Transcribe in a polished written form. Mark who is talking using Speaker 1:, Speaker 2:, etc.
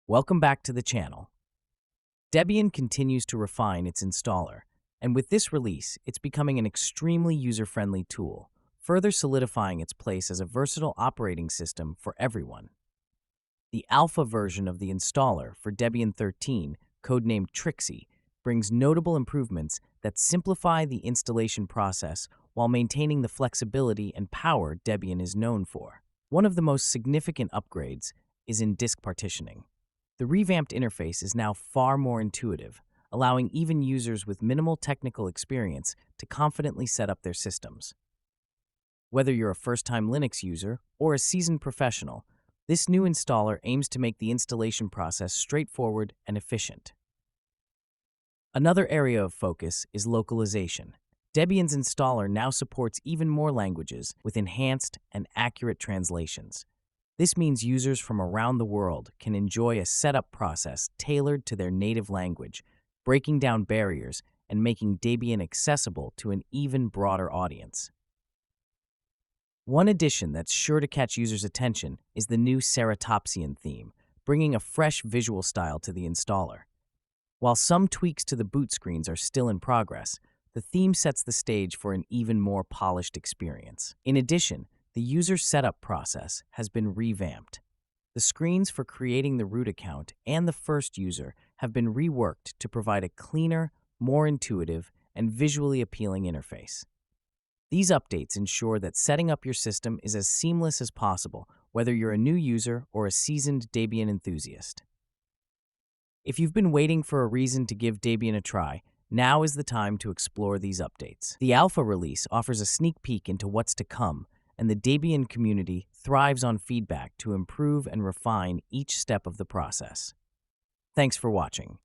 Speaker 1: Welcome back to the channel. Debian continues to refine its installer, and with this release, it's becoming an extremely user-friendly tool, further solidifying its place as a versatile operating system for everyone. The alpha version of the installer for Debian 13, codenamed Trixie, brings notable improvements that simplify the installation process while maintaining the flexibility and power Debian is known for. One of the most significant upgrades is in disk partitioning. The revamped interface is now far more intuitive, allowing even users with minimal technical experience to confidently set up their systems. Whether you're a first-time Linux user or a seasoned professional, this new installer aims to make the installation process straightforward and efficient. Another area of focus is localization. Debian's installer now supports even more languages with enhanced and accurate translations. This means users from around the world can enjoy a setup process tailored to their native language, breaking down barriers and making Debian accessible to an even broader audience. One addition that's sure to catch users' attention is the new Ceratopsian theme, bringing a fresh visual style to the installer. While some tweaks to the boot screens are still in progress, the theme sets the stage for an even more polished experience. In addition, the user setup process has been revamped. The screens for creating the root account and the first user have been reworked to provide a cleaner, more intuitive, and visually appealing interface. These updates ensure that setting up your system is as seamless as possible, whether you're a new user or a seasoned Debian enthusiast. If you've been waiting for a reason to give Debian a try, now is the time to explore these updates. The alpha release offers a sneak peek into what's to come, and the Debian community thrives on feedback to improve and refine each step of the process. Thanks for watching.